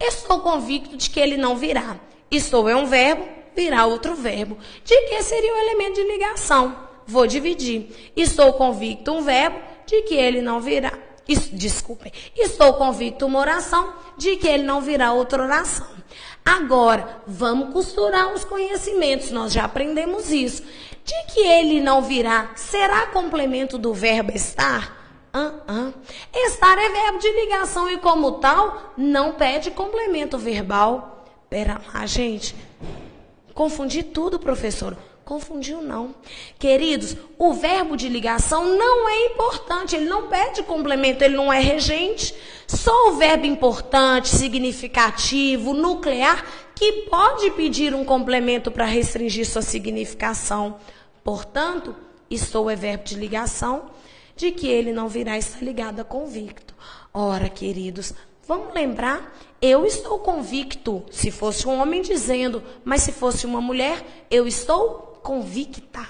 Estou convicto de que ele não virá. Estou é um verbo, virá outro verbo. De que seria o elemento de ligação? Vou dividir. Estou convicto um verbo de que ele não virá. Desculpem. Estou convicto uma oração de que ele não virá outra oração. Agora, vamos costurar os conhecimentos. Nós já aprendemos isso. De que ele não virá, será complemento do verbo estar? Estar é verbo de ligação e, como tal, não pede complemento verbal. Pera lá, gente. Confundi tudo, professora. Confundiu, não. Queridos, o verbo de ligação não é importante. Ele não pede complemento, ele não é regente. Só o verbo importante, significativo, nuclear, que pode pedir um complemento para restringir sua significação. Portanto, estou é verbo de ligação, de que ele não virá estar ligado a convicto. Ora, queridos, vamos lembrar, eu estou convicto, se fosse um homem dizendo, mas se fosse uma mulher, eu estou convicta.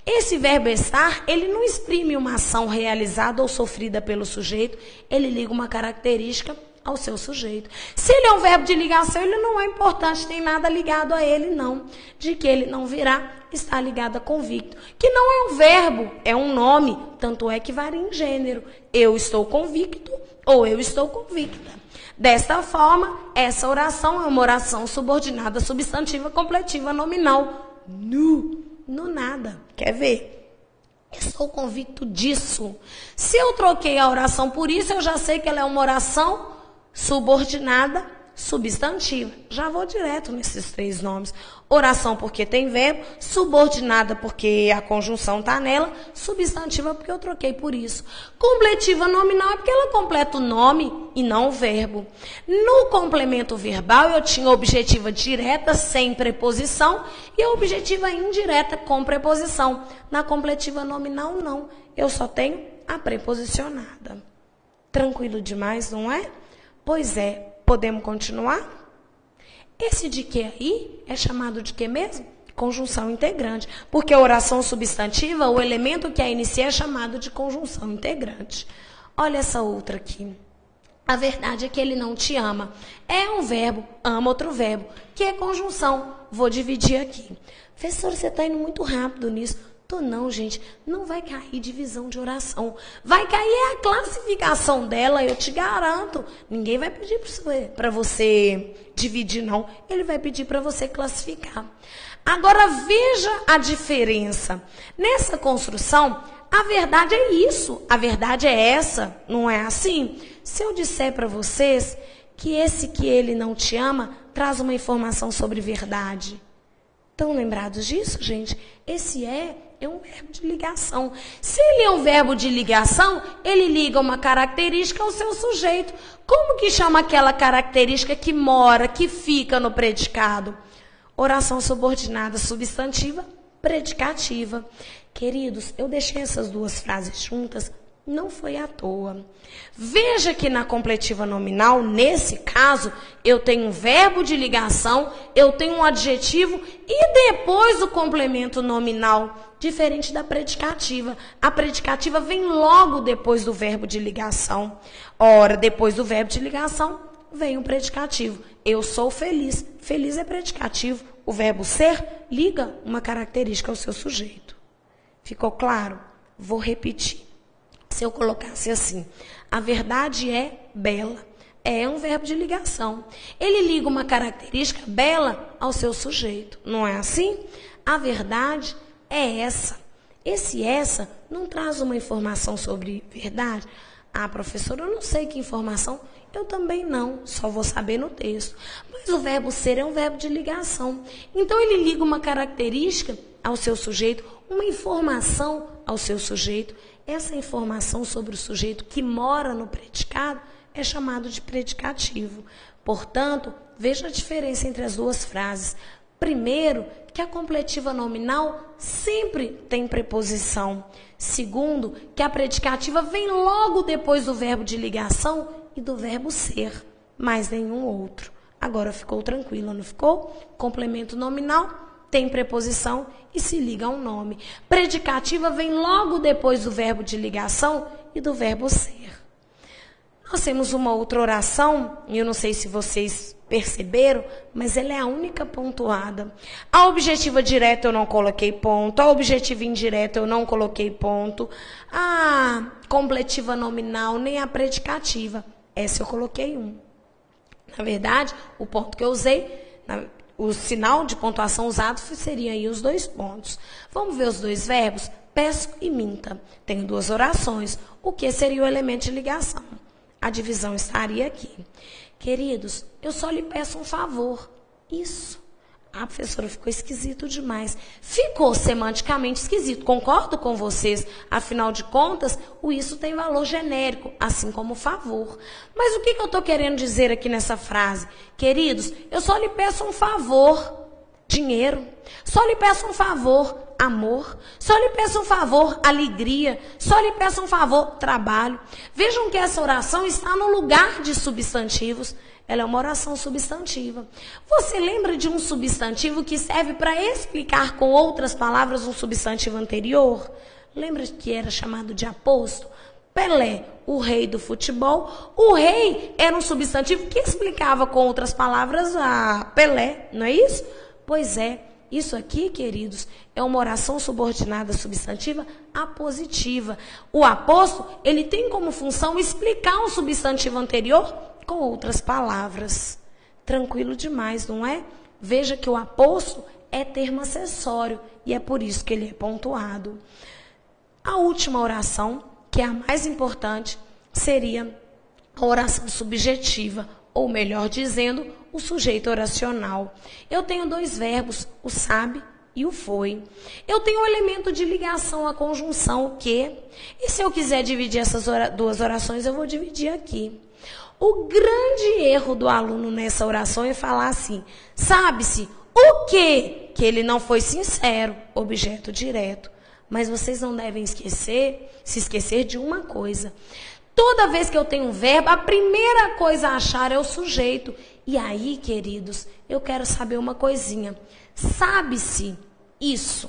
Esse verbo estar, ele não exprime uma ação realizada ou sofrida pelo sujeito, ele liga uma característica ao seu sujeito. Se ele é um verbo de ligação, ele não é importante, tem nada ligado a ele, não. De que ele não virá, está ligado a convicto. Que não é um verbo, é um nome, tanto é que varia em gênero. Eu estou convicto ou eu estou convicta. Desta forma, essa oração é uma oração subordinada, substantiva, completiva, nominal. No nada. Quer ver? Estou convicto disso. Se eu troquei a oração por isso, eu já sei que ela é uma oração subordinada, substantiva. Já vou direto nesses três nomes. Oração porque tem verbo, subordinada porque a conjunção está nela, substantiva porque eu troquei por isso. Completiva nominal é porque ela completa o nome e não o verbo. No complemento verbal eu tinha objetiva direta sem preposição e a objetiva indireta com preposição. Na completiva nominal não, eu só tenho a preposicionada. Tranquilo demais, não é? Pois é, podemos continuar? Esse de que aí é chamado de que mesmo? Conjunção integrante. Porque a oração substantiva, o elemento que a inicia é chamado de conjunção integrante. Olha essa outra aqui. A verdade é que ele não te ama. É um verbo, ama outro verbo, que é conjunção. Vou dividir aqui. Professor, você está indo muito rápido nisso. Não, gente, não vai cair divisão de oração. Vai cair a classificação dela, eu te garanto. Ninguém vai pedir para você dividir, não. Ele vai pedir para você classificar. Agora, veja a diferença. Nessa construção, a verdade é isso. A verdade é essa, não é assim? Se eu disser para vocês que esse que ele não te ama traz uma informação sobre verdade. Estão lembrados disso, gente? Esse é um verbo de ligação. Se ele é um verbo de ligação, ele liga uma característica ao seu sujeito. Como que chama aquela característica que mora, que fica no predicado? Oração subordinada substantiva, predicativa. Queridos, eu deixei essas duas frases juntas, não foi à toa. Veja que na completiva nominal, nesse caso, eu tenho um verbo de ligação, eu tenho um adjetivo e depois o complemento nominal, diferente da predicativa. A predicativa vem logo depois do verbo de ligação. Ora, depois do verbo de ligação, vem o predicativo. Eu sou feliz. Feliz é predicativo. O verbo ser liga uma característica ao seu sujeito. Ficou claro? Vou repetir. Se eu colocasse assim, a verdade é bela. É um verbo de ligação. Ele liga uma característica bela ao seu sujeito. Não é assim? A verdade é essa. Esse essa não traz uma informação sobre verdade? Ah, professora, eu não sei que informação. Eu também não, só vou saber no texto. Mas o verbo ser é um verbo de ligação. Então, ele liga uma característica ao seu sujeito, uma informação ao seu sujeito. Essa informação sobre o sujeito que mora no predicado é chamado de predicativo. Portanto, veja a diferença entre as duas frases. Primeiro, que a completiva nominal sempre tem preposição. Segundo, que a predicativa vem logo depois do verbo de ligação e do verbo ser, mais nenhum outro. Agora ficou tranquilo, não ficou? Complemento nominal tem preposição e se liga a um nome. Predicativa vem logo depois do verbo de ligação e do verbo ser. Nós temos uma outra oração, e eu não sei se vocês perceberam, mas ela é a única pontuada. A objetiva direta eu não coloquei ponto, a objetiva indireta eu não coloquei ponto, a completiva nominal nem a predicativa, essa eu coloquei 1. Na verdade, o ponto que eu usei, o sinal de pontuação usado seria aí os 2 pontos. Vamos ver os 2 verbos? Peço e minta. Tenho 2 orações. O que seria o elemento de ligação? A divisão estaria aqui. Queridos, eu só lhe peço um favor. Isso. Ah, professora, ficou esquisito demais. Ficou semanticamente esquisito. Concordo com vocês. Afinal de contas, o isso tem valor genérico, assim como o favor. Mas o que eu estou querendo dizer aqui nessa frase? Queridos, eu só lhe peço um favor. Dinheiro. Só lhe peço um favor. Amor. Só lhe peço um favor. Alegria. Só lhe peço um favor. Trabalho. Vejam que essa oração está no lugar de substantivos. Ela é uma oração substantiva. Você lembra de um substantivo que serve para explicar com outras palavras um substantivo anterior? Lembra que era chamado de aposto? Pelé, o rei do futebol. O rei era um substantivo que explicava com outras palavras a Pelé, não é isso? Pois é, isso aqui, queridos, é uma oração subordinada substantiva apositiva. O aposto, ele tem como função explicar um substantivo anterior com outras palavras. Tranquilo demais, não é? Veja que o aposto é termo acessório e é por isso que ele é pontuado. A última oração, que é a mais importante, seria a oração subjetiva, ou melhor dizendo, o sujeito oracional. Eu tenho 2 verbos, o sabe e o foi. Eu tenho um elemento de ligação, a conjunção, o que. E se eu quiser dividir essas 2 orações, eu vou dividir aqui. O grande erro do aluno nessa oração é falar assim, sabe-se o quê? Que ele não foi sincero, objeto direto. Mas vocês não devem se esquecer de uma coisa. Toda vez que eu tenho um verbo, a primeira coisa a achar é o sujeito. E aí, queridos, eu quero saber uma coisinha. Sabe-se isso?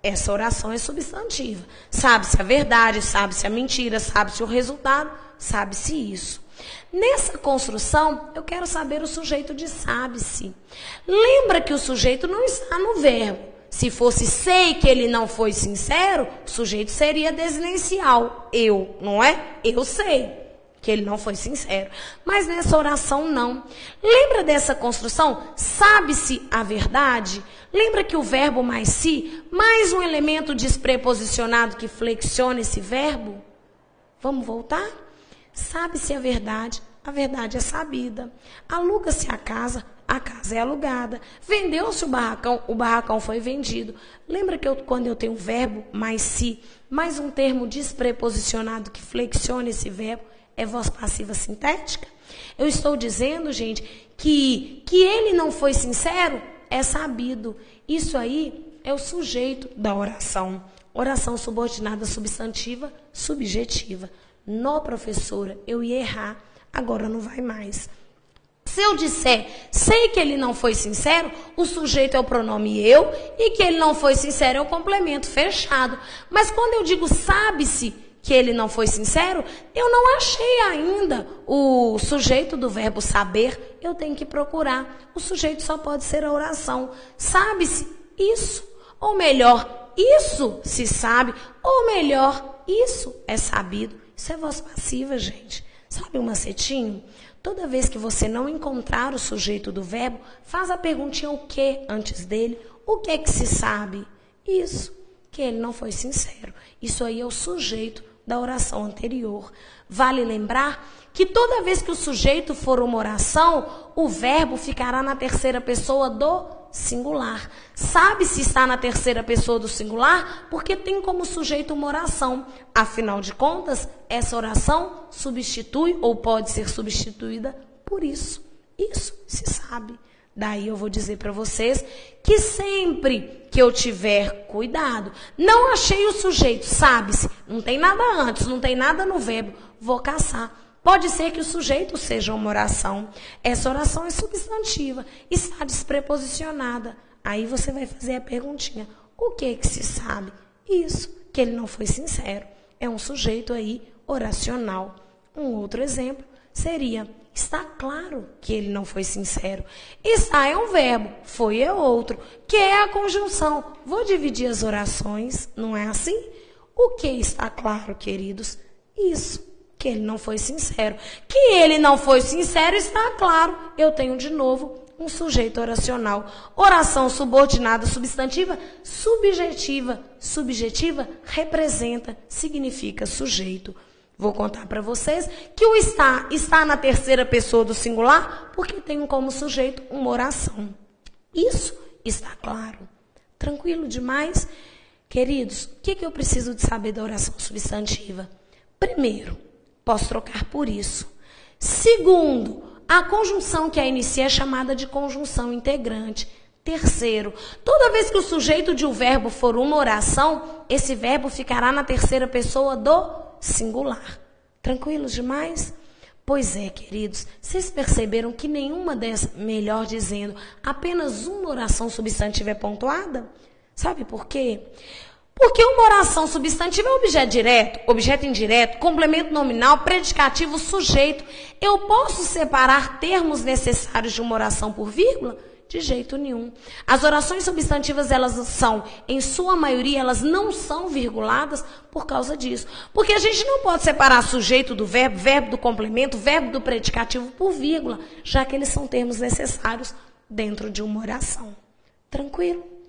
Essa oração é substantiva. Sabe-se a verdade, sabe-se a mentira, sabe-se o resultado, sabe-se isso. Nessa construção, eu quero saber o sujeito de sabe-se. Lembra que o sujeito não está no verbo. Se fosse sei que ele não foi sincero, o sujeito seria desinencial. Eu, não é? Eu sei que ele não foi sincero. Mas nessa oração, não. Lembra dessa construção? Sabe-se a verdade? Lembra que o verbo mais se, mais um elemento despreposicionado que flexiona esse verbo? Vamos voltar? Sabe-se a verdade é sabida. Aluga-se a casa é alugada. Vendeu-se o barracão foi vendido. Lembra que quando eu tenho um verbo mais se, mais um termo despreposicionado que flexiona esse verbo, é voz passiva sintética? Eu estou dizendo, gente, que ele não foi sincero é sabido. Isso aí é o sujeito da oração. Oração subordinada substantiva, subjetiva. Nó, professora, eu ia errar, agora não vai mais. Se eu disser, sei que ele não foi sincero, o sujeito é o pronome eu, e que ele não foi sincero é o complemento fechado. Mas quando eu digo sabe-se que ele não foi sincero, eu não achei ainda o sujeito do verbo saber, eu tenho que procurar. O sujeito só pode ser a oração. Sabe-se isso, ou melhor, isso se sabe, ou melhor, isso é sabido. Isso é voz passiva, gente. Sabe um macetinho? Toda vez que você não encontrar o sujeito do verbo, faz a perguntinha o que antes dele. O que é que se sabe? Isso, que ele não foi sincero. Isso aí é o sujeito da oração anterior. Vale lembrar que toda vez que o sujeito for uma oração, o verbo ficará na terceira pessoa do singular. Sabe se está na terceira pessoa do singular? Porque tem como sujeito uma oração. Afinal de contas, essa oração substitui ou pode ser substituída por isso. Isso se sabe. Daí eu vou dizer para vocês que sempre que eu tiver cuidado, não achei o sujeito, sabe-se, não tem nada antes, não tem nada no verbo, vou caçar. Pode ser que o sujeito seja uma oração. Essa oração é substantiva, está despreposicionada. Aí você vai fazer a perguntinha, o que se sabe? Isso, que ele não foi sincero. É um sujeito aí oracional. Um outro exemplo seria: está claro que ele não foi sincero. Está é um verbo, foi é outro, que é a conjunção. Vou dividir as orações, não é assim? O que está claro, queridos? Isso, que ele não foi sincero. Que ele não foi sincero está claro. Eu tenho de novo um sujeito oracional. Oração subordinada substantiva, subjetiva. Subjetiva representa, significa sujeito. Vou contar para vocês que o está na terceira pessoa do singular porque tem como sujeito uma oração. Isso está claro. Tranquilo demais? Queridos, o que eu preciso de saber da oração substantiva? Primeiro, posso trocar por isso. Segundo, a conjunção que a inicia é chamada de conjunção integrante. Terceiro, toda vez que o sujeito de um verbo for uma oração, esse verbo ficará na terceira pessoa do singular. Tranquilos demais? Pois é, queridos, vocês perceberam que nenhuma dessas, melhor dizendo, apenas uma oração substantiva é pontuada? Sabe por quê? Porque uma oração substantiva é objeto direto, objeto indireto, complemento nominal, predicativo, sujeito. Eu posso separar termos necessários de uma oração por vírgula? De jeito nenhum. As orações substantivas, elas são, em sua maioria, elas não são virguladas por causa disso. Porque a gente não pode separar sujeito do verbo, verbo do complemento, verbo do predicativo por vírgula, já que eles são termos necessários dentro de uma oração. Tranquilo?